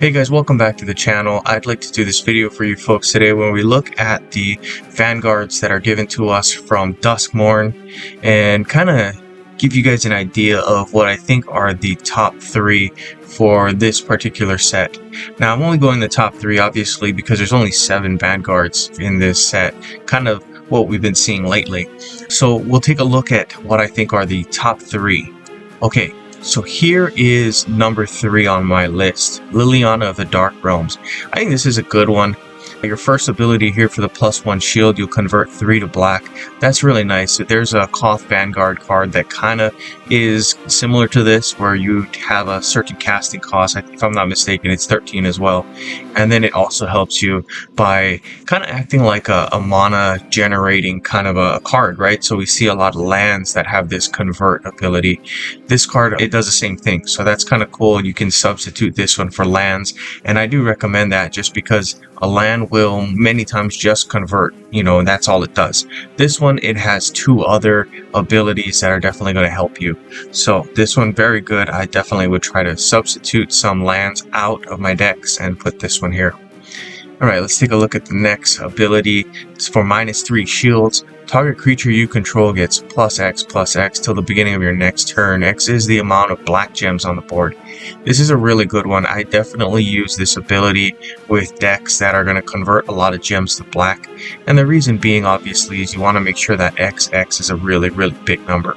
Hey guys, welcome back to the channel. I'd like to do this video for you folks today when we look at the Vanguards that are given to us from Duskmourn and kind of give you guys an idea of what I think are the top 3 for this particular set. Now I'm only going the top 3 obviously because there's only 7 Vanguards in this set, kind of what we've been seeing lately. So we'll take a look at what I think are the top 3. Okay. So here is number 3 on my list, Liliana of the Dark Realms. I think this is a good one. Your first ability here for the +1 shield, you'll convert 3 to black. That's really nice. There's a Koth Vanguard card that kind of is similar to this, where you have a certain casting cost. If I'm not mistaken, it's 13 as well. And then it also helps you by kind of acting like a mana generating kind of a card, right? So we see a lot of lands that have this convert ability. This card, it does the same thing. So that's kind of cool. You can substitute this one for lands. And I do recommend that just because a land will many times just convert, and that's all it does. This one, it has 2 other abilities that are definitely going to help you. So this one, very good. I definitely would try to substitute some lands out of my decks and put this one here. Alright, let's take a look at the next ability. It's for -3 shields. Target creature you control gets +X/+X till the beginning of your next turn. X is the amount of black gems on the board. This is a really good one. I definitely use this ability with decks that are going to convert a lot of gems to black. And the reason being, obviously, is you want to make sure that XX is a really, really big number.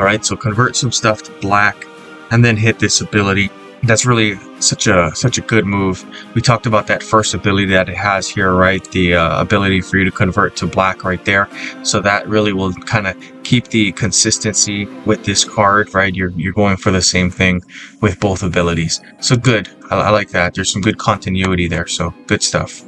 Alright, so convert some stuff to black and then hit this ability. That's really such a good move. We talked about that first ability that it has here, right? The ability for you to convert to black right there. So that really will kind of keep the consistency with this card, right? You're going for the same thing with both abilities. So good. I like that. There's some good continuity there. So good stuff.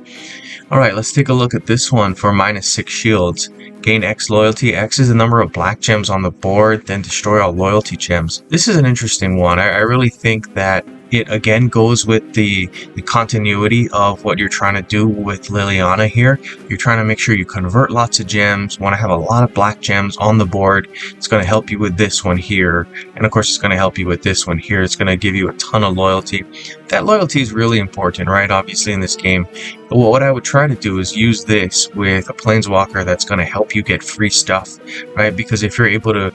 All right, let's take a look at this one for -6 shields. Gain X loyalty. X is the number of black gems on the board, then destroy all loyalty gems. This is an interesting one. I really think that it again goes with the continuity of what you're trying to do with Liliana here. You're trying to make sure you convert lots of gems, want to have a lot of black gems on the board. It's going to help you with this one here. And of course, it's going to help you with this one here. It's going to give you a ton of loyalty. That loyalty is really important, right? Obviously in this game. But what I would try to do is use this with a Planeswalker that's going to help you get free stuff, right? Because if you're able to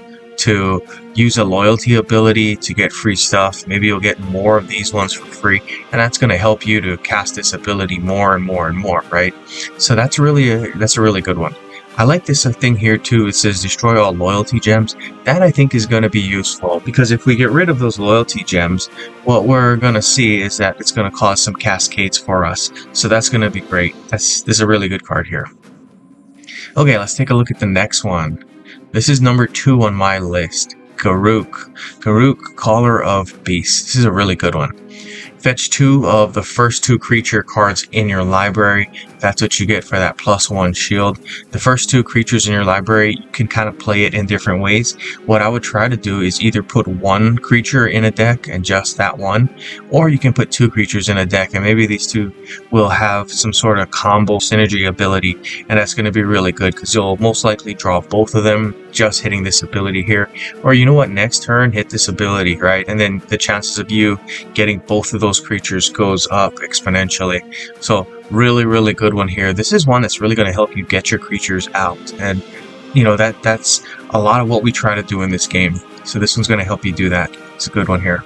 use a loyalty ability to get free stuff, maybe you'll get more of these ones for free, and that's going to help you to cast this ability more and more and more, right? So that's a really good one. I like this thing here too. It says destroy all loyalty gems. That I think is going to be useful because if we get rid of those loyalty gems, what we're going to see is that it's going to cause some cascades for us. So that's going to be great. This is a really good card here. Okay, let's take a look at the next one. This is number 2 on my list. Garruk, Caller of Beasts. This is a really good one. Fetch 2 of the first 2 creature cards in your library. That's what you get for that +1 shield. The first 2 creatures in your library, you can kind of play it in different ways. What I would try to do is either put 1 creature in a deck and just that one, or you can put 2 creatures in a deck and maybe these 2 will have some sort of combo synergy ability, and that's going to be really good because you'll most likely draw both of them just hitting this ability here. Or you know what, next turn hit this ability, right? And then the chances of you getting both of those creatures goes up exponentially. So really good one here. This is one that's really going to help you get your creatures out, and that's a lot of what we try to do in this game. So this one's going to help you do that. It's a good one here.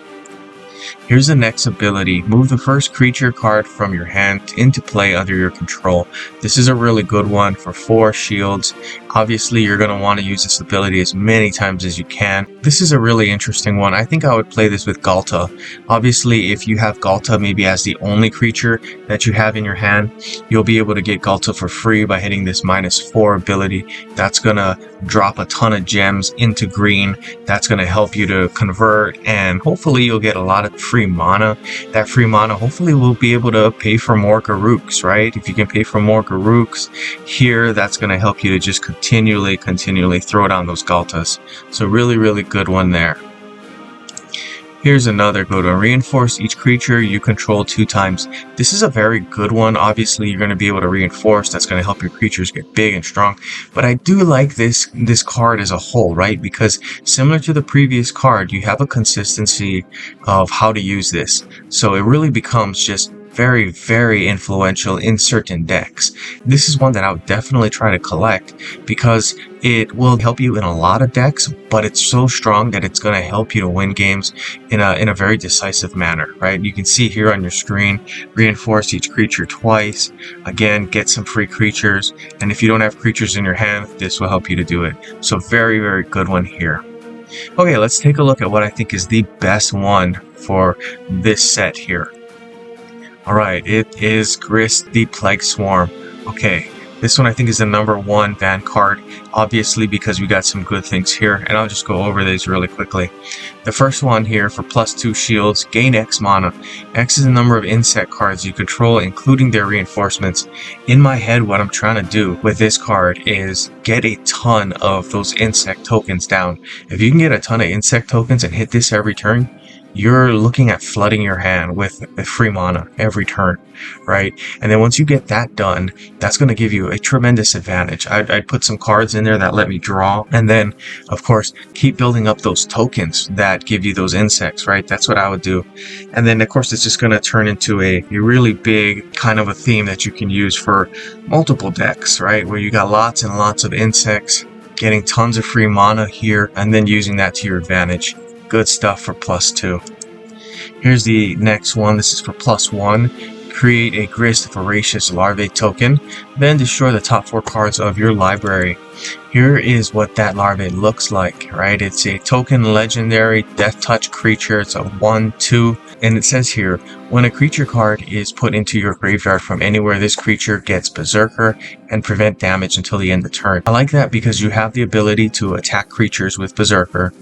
Here's the next ability. Move the first creature card from your hand into play under your control. This is a really good one for 4 shields. Obviously, you're going to want to use this ability as many times as you can. This is a really interesting one. I think I would play this with Ghalta. Obviously, if you have Ghalta maybe as the only creature that you have in your hand, you'll be able to get Ghalta for free by hitting this -4 ability. That's going to drop a ton of gems into green. That's going to help you to convert, and hopefully you'll get a lot of free mana. That free mana hopefully will be able to pay for more Garruks, right? If you can pay for more Garruks here, that's going to help you to just continually throw down those Ghaltas. So really good one there. Here's another good one. Reinforce each creature you control 2 times. This is a very good one. Obviously, you're going to be able to reinforce. That's going to help your creatures get big and strong. But I do like this card as a whole, right? Because similar to the previous card, you have a consistency of how to use this. So it really becomes just very, very influential in certain decks. This is one that I would definitely try to collect because it will help you in a lot of decks, but it's so strong that it's going to help you to win games in a very decisive manner, right? You can see here on your screen, reinforce each creature twice. Again, get some free creatures, and if you don't have creatures in your hand, this will help you to do it. So very, very good one here. Okay, let's take a look at what I think is the best one for this set here. Alright, it is Grist the Plague Swarm. Okay, this one I think is the #1 Van card, obviously because we got some good things here, and I'll just go over these really quickly. The first one here for +2 shields, gain X mana. X is the number of insect cards you control, including their reinforcements. In my head, what I'm trying to do with this card is get a ton of those insect tokens down. If you can get a ton of insect tokens and hit this every turn, you're looking at flooding your hand with free mana every turn, right? And then once you get that done, that's going to give you a tremendous advantage. I'd put some cards in there that let me draw, and then, of course, keep building up those tokens that give you those insects, right? That's what I would do. And then, of course, it's just going to turn into a really big kind of a theme that you can use for multiple decks, right? Where you got lots and lots of insects, getting tons of free mana here, and then using that to your advantage. Good stuff for +2. Here's the next one. This is for +1. Create a Grist Voracious Larvae token, then destroy the top 4 cards of your library. Here is what that larvae looks like, right? It's a token legendary death touch creature. It's a 1/2, and it says here, when a creature card is put into your graveyard from anywhere, this creature gets Berserker and prevent damage until the end of the turn. I like that because you have the ability to attack creatures with Berserker.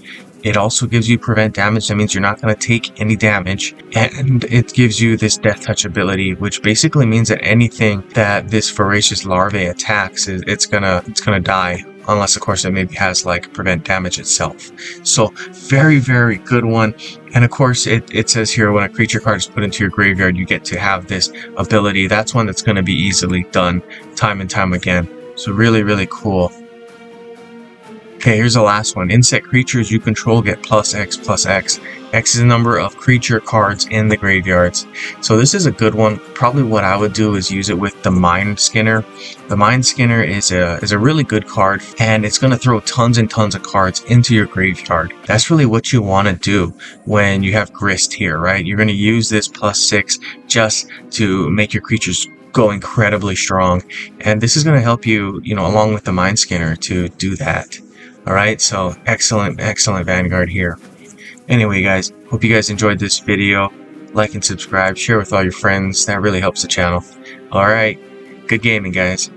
It also gives you prevent damage. That means you're not going to take any damage, and it gives you this death touch ability, which basically means that anything that this voracious larvae attacks, it's gonna die, unless of course it maybe has like prevent damage itself. So very, very good one. And of course it says here, when a creature card is put into your graveyard, you get to have this ability. That's one that's going to be easily done time and time again. So really, really cool. Okay, here's the last one. Insect creatures you control get +X/+X. X is the number of creature cards in the graveyards. So this is a good one. Probably what I would do is use it with the Mind Skinner. The Mind Skinner is a really good card, and it's going to throw tons and tons of cards into your graveyard. That's really what you want to do when you have Grist here, right? You're going to use this +6 just to make your creatures go incredibly strong. And this is going to help you, along with the Mind Skinner, to do that. Alright, so excellent Vanguard here. Anyway guys, hope you guys enjoyed this video. Like and subscribe, share with all your friends, that really helps the channel. Alright, good gaming guys.